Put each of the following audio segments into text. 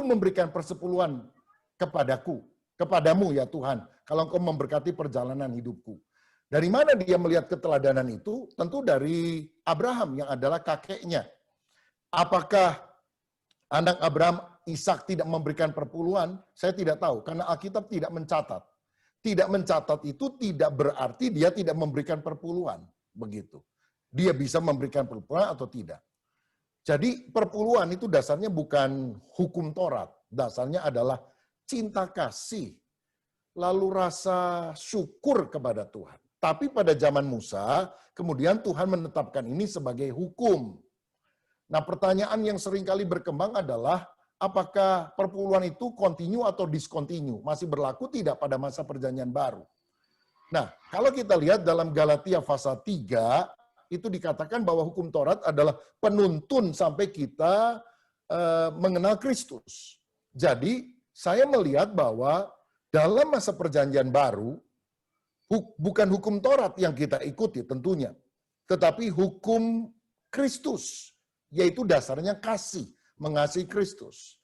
memberikan persepuluhan kepadamu ya Tuhan, kalau engkau memberkati perjalanan hidupku. Dari mana dia melihat keteladanan itu? Tentu dari Abraham yang adalah kakeknya. Apakah anak Abraham, Ishak, tidak memberikan perpuluhan? Saya tidak tahu, karena Alkitab tidak mencatat. Tidak mencatat itu tidak berarti dia tidak memberikan perpuluhan. Begitu. Dia bisa memberikan perpuluhan atau tidak. Jadi perpuluhan itu dasarnya bukan hukum Taurat. Dasarnya adalah cinta kasih. Lalu rasa syukur kepada Tuhan. Tapi pada zaman Musa, kemudian Tuhan menetapkan ini sebagai hukum. Nah, pertanyaan yang seringkali berkembang adalah, apakah perpuluhan itu kontinu atau diskontinu? Masih berlaku tidak pada masa perjanjian baru? Nah, kalau kita lihat dalam Galatia pasal 3, itu dikatakan bahwa hukum Taurat adalah penuntun sampai kita mengenal Kristus. Jadi, saya melihat bahwa dalam masa perjanjian baru, bukan hukum Taurat yang kita ikuti tentunya, tetapi hukum Kristus, yaitu dasarnya kasih, mengasihi Kristus.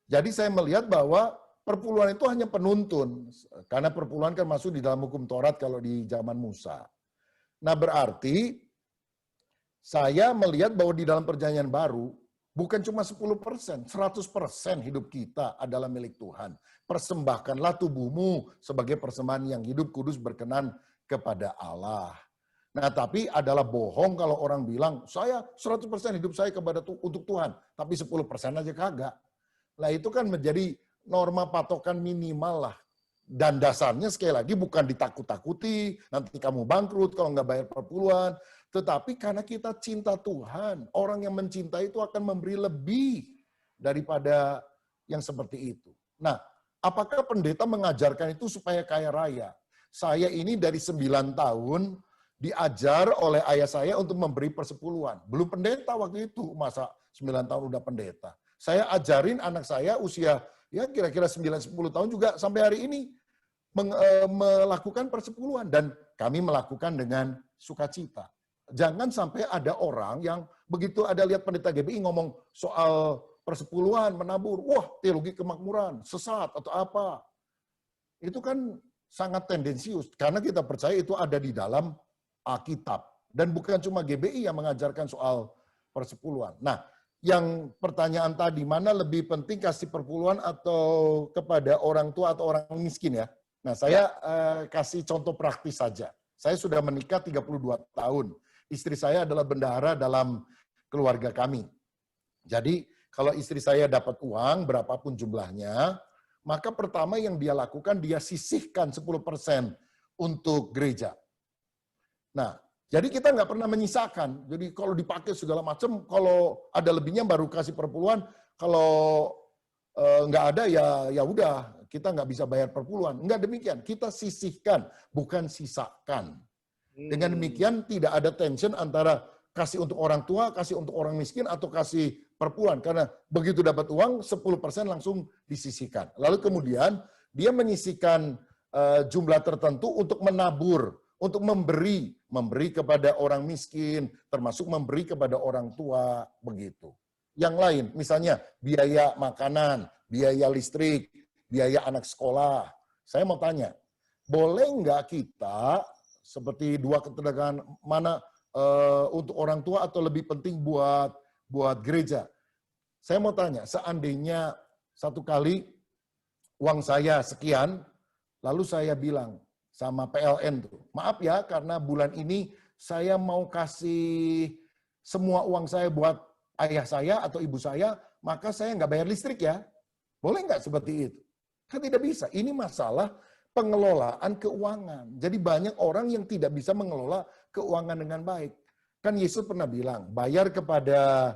Jadi saya melihat bahwa perpuluhan itu hanya penuntun, karena perpuluhan kan masuk di dalam hukum Taurat kalau di zaman Musa. Nah, berarti saya melihat bahwa di dalam perjanjian baru, bukan cuma 10%, 100% hidup kita adalah milik Tuhan. Persembahkanlah tubuhmu sebagai persembahan yang hidup, kudus, berkenan kepada Allah. Nah, tapi adalah bohong kalau orang bilang, saya 100% hidup saya untuk Tuhan, tapi 10% aja kagak. Nah, itu kan menjadi norma patokan minimal lah. Dan dasarnya sekali lagi bukan ditakut-takuti, nanti kamu bangkrut kalau nggak bayar perpuluhan. Tetapi karena kita cinta Tuhan, orang yang mencintai itu akan memberi lebih daripada yang seperti itu. Nah, apakah pendeta mengajarkan itu supaya kaya raya? Saya ini dari 9 tahun diajar oleh ayah saya untuk memberi persepuluhan. Belum pendeta waktu itu, masa 9 tahun udah pendeta. Saya ajarin anak saya usia ya kira-kira 9-10 tahun juga sampai hari ini melakukan persepuluhan. Dan kami melakukan dengan sukacita. Jangan sampai ada orang yang begitu ada lihat pendeta GBI ngomong soal persepuluhan, menabur, wah teologi kemakmuran, sesat atau apa. Itu kan sangat tendensius, karena kita percaya itu ada di dalam Alkitab. Dan bukan cuma GBI yang mengajarkan soal persepuluhan. Nah, yang pertanyaan tadi, mana lebih penting kasih perpuluhan atau kepada orang tua atau orang miskin ya? Nah, saya kasih contoh praktis saja. Saya sudah menikah 32 tahun. Istri saya adalah bendahara dalam keluarga kami. Jadi, kalau istri saya dapat uang, berapapun jumlahnya, maka pertama yang dia lakukan, dia sisihkan 10% untuk gereja. Nah, jadi kita nggak pernah menyisakan. Jadi kalau dipakai segala macam, kalau ada lebihnya baru kasih perpuluhan. Kalau nggak ada ya udah, kita nggak bisa bayar perpuluhan. Nggak demikian, kita sisihkan, bukan sisakan. Dengan demikian tidak ada tension antara kasih untuk orang tua, kasih untuk orang miskin, atau kasih perpuluhan. Karena begitu dapat uang, 10% langsung disisihkan. Lalu kemudian dia menyisihkan jumlah tertentu untuk menabur, untuk memberi kepada orang miskin, termasuk memberi kepada orang tua, begitu. Yang lain, misalnya biaya makanan, biaya listrik, biaya anak sekolah. Saya mau tanya, boleh nggak kita seperti dua ketegangan mana untuk orang tua atau lebih penting buat gereja? Saya mau tanya, seandainya satu kali uang saya sekian, lalu saya bilang sama PLN tuh, maaf ya karena bulan ini saya mau kasih semua uang saya buat ayah saya atau ibu saya, maka saya nggak bayar listrik ya. Boleh nggak seperti itu? Kan tidak bisa. Ini masalah pengelolaan keuangan. Jadi banyak orang yang tidak bisa mengelola keuangan dengan baik. Kan Yesus pernah bilang, bayar kepada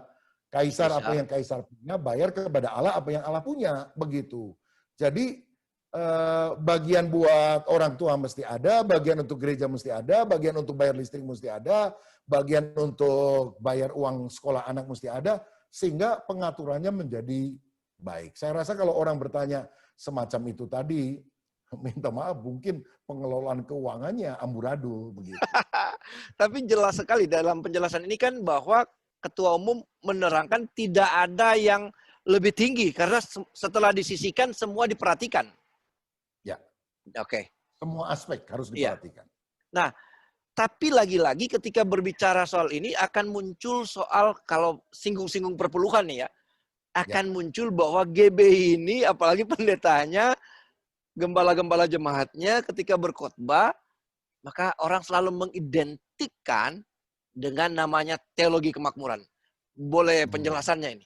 kaisar apa yang kaisar punya, bayar kepada Allah apa yang Allah punya. Begitu. Jadi bagian buat orang tua mesti ada, bagian untuk gereja mesti ada, bagian untuk bayar listrik mesti ada, bagian untuk bayar uang sekolah anak mesti ada, sehingga pengaturannya menjadi baik. Saya rasa kalau orang bertanya semacam itu tadi, minta maaf, mungkin pengelolaan keuangannya amburadul begitu. Tapi jelas sekali dalam penjelasan ini kan bahwa Ketua Umum menerangkan tidak ada yang lebih tinggi karena setelah disisihkan semua diperhatikan. Ya. Oke. Semua aspek harus Iya. diperhatikan. Nah, tapi lagi-lagi ketika berbicara soal ini akan muncul soal kalau singgung-singgung perpuluhan nih ya, akan muncul bahwa GBI ini apalagi pendetanya, gembala-gembala jemaatnya ketika berkhotbah, maka orang selalu mengidentikan dengan namanya teologi kemakmuran. Boleh penjelasannya ini?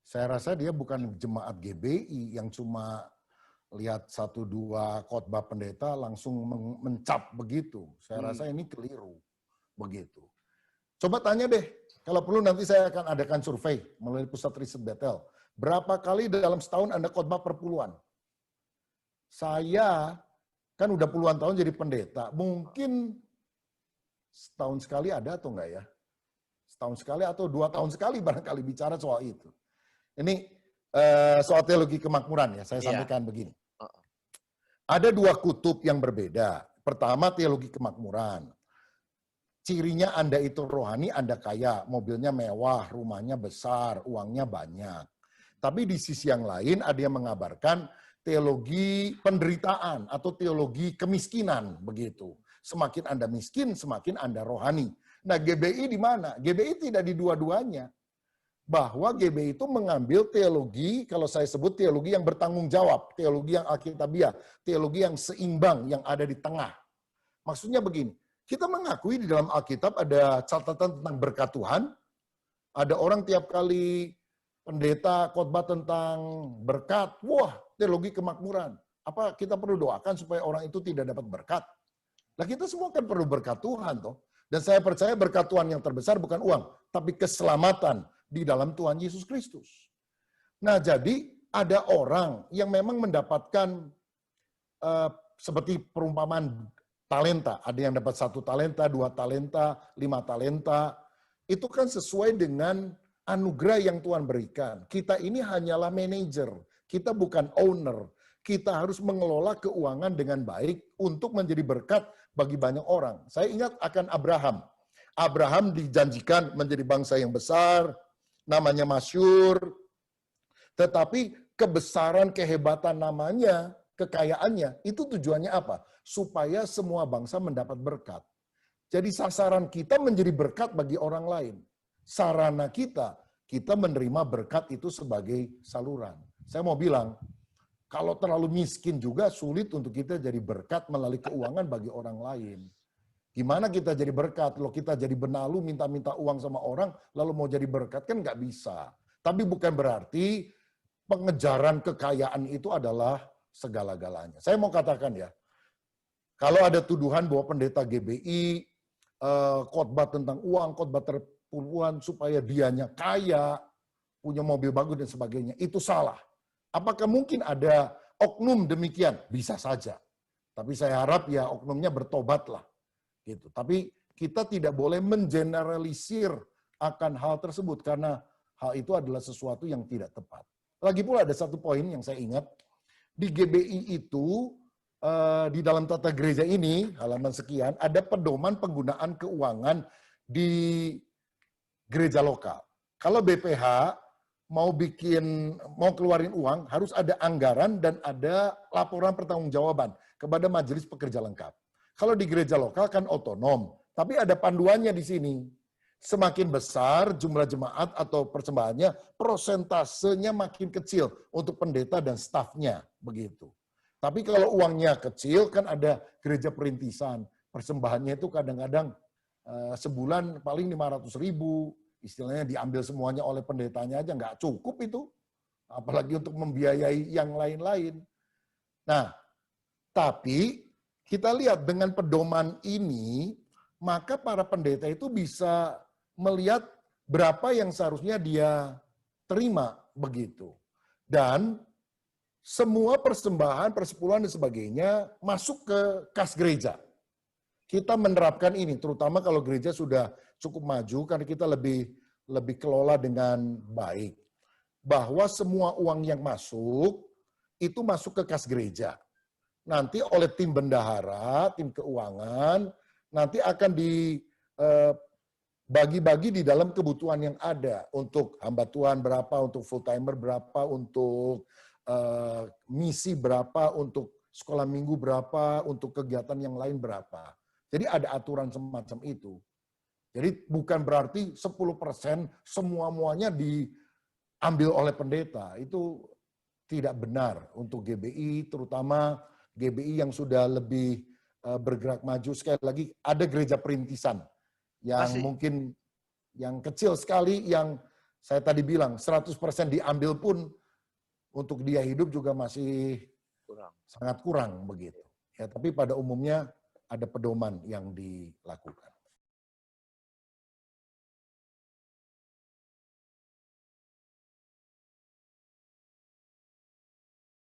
Saya rasa dia bukan jemaat GBI yang cuma lihat 1-2 khotbah pendeta langsung mencap begitu. Saya rasa ini keliru begitu. Coba tanya deh, kalau perlu nanti saya akan adakan survei melalui Pusat Riset Betel. Berapa kali dalam setahun Anda khotbah perpuluhan? Saya kan udah puluhan tahun jadi pendeta, mungkin setahun sekali ada atau enggak ya? Setahun sekali atau 2 tahun sekali barangkali bicara soal itu. Ini soal teologi kemakmuran ya, saya sampaikan begini. Ada 2 kutub yang berbeda. Pertama teologi kemakmuran. Cirinya Anda itu rohani, Anda kaya, mobilnya mewah, rumahnya besar, uangnya banyak. Tapi di sisi yang lain ada yang mengabarkan teologi penderitaan atau teologi kemiskinan begitu. Semakin Anda miskin, semakin Anda rohani. Nah, GBI di mana? GBI tidak di dua-duanya. Bahwa GBI itu mengambil teologi, kalau saya sebut teologi yang bertanggung jawab, teologi yang alkitabiah, teologi yang seimbang, yang ada di tengah. Maksudnya begini, kita mengakui di dalam Alkitab ada catatan tentang berkat Tuhan, ada orang tiap kali pendeta khotbah tentang berkat, wah teologi kemakmuran. Apa kita perlu doakan supaya orang itu tidak dapat berkat? Nah kita semua kan perlu berkat Tuhan toh. Dan saya percaya berkat Tuhan yang terbesar bukan uang, tapi keselamatan di dalam Tuhan Yesus Kristus. Nah jadi ada orang yang memang mendapatkan seperti perumpamaan talenta. Ada yang dapat 1 talenta, 2 talenta, 5 talenta. Itu kan sesuai dengan anugerah yang Tuhan berikan. Kita ini hanyalah manajer, kita bukan owner. Kita harus mengelola keuangan dengan baik untuk menjadi berkat bagi banyak orang. Saya ingat akan Abraham. Abraham dijanjikan menjadi bangsa yang besar, namanya masyhur, tetapi kebesaran, kehebatan namanya, kekayaannya, itu tujuannya apa? Supaya semua bangsa mendapat berkat. Jadi sasaran kita menjadi berkat bagi orang lain. Sarana kita menerima berkat itu sebagai saluran. Saya mau bilang, kalau terlalu miskin juga sulit untuk kita jadi berkat melalui keuangan bagi orang lain. Gimana kita jadi berkat? Kalau kita jadi benalu minta-minta uang sama orang, lalu mau jadi berkat kan nggak bisa. Tapi bukan berarti pengejaran kekayaan itu adalah segala-galanya. Saya mau katakan ya, kalau ada tuduhan bahwa pendeta GBI khotbah tentang uang, khotbah terpuluhan supaya dianya kaya, punya mobil bagus dan sebagainya, itu salah. Apakah mungkin ada oknum demikian? Bisa saja. Tapi saya harap ya oknumnya bertobatlah. Gitu. Tapi kita tidak boleh mengeneralisir akan hal tersebut karena hal itu adalah sesuatu yang tidak tepat. Lagi pula ada satu poin yang saya ingat, di GBI itu, di dalam tata gereja ini, halaman sekian, ada pedoman penggunaan keuangan di gereja lokal. Kalau BPH mau keluarin uang, harus ada anggaran dan ada laporan pertanggungjawaban kepada majelis pekerja lengkap. Kalau di gereja lokal kan otonom, tapi ada panduannya di sini. Semakin besar jumlah jemaat atau persembahannya, prosentasenya makin kecil untuk pendeta dan stafnya, begitu. Tapi kalau uangnya kecil, kan ada gereja perintisan. Persembahannya itu kadang-kadang sebulan paling 500.000, istilahnya diambil semuanya oleh pendetanya aja, nggak cukup itu. Apalagi untuk membiayai yang lain-lain. Nah, tapi kita lihat dengan pedoman ini, maka para pendeta itu bisa melihat berapa yang seharusnya dia terima begitu. Dan semua persembahan, persepuluhan dan sebagainya masuk ke kas gereja. Kita menerapkan ini, terutama kalau gereja sudah cukup maju, karena kita lebih kelola dengan baik. Bahwa semua uang yang masuk, itu masuk ke kas gereja. Nanti oleh tim bendahara, tim keuangan, nanti akan bagi-bagi di dalam kebutuhan yang ada. Untuk hamba Tuhan berapa, untuk full timer berapa, untuk misi berapa, untuk sekolah minggu berapa, untuk kegiatan yang lain berapa. Jadi ada aturan semacam itu. Jadi bukan berarti 10% semua-muanya diambil oleh pendeta. Itu tidak benar untuk GBI, terutama GBI yang sudah lebih bergerak maju. Sekali lagi, ada gereja perintisan yang Pasti. mungkin yang kecil sekali, yang saya tadi bilang 100% diambil pun untuk dia hidup juga masih sangat kurang begitu. Ya, tapi pada umumnya ada pedoman yang dilakukan.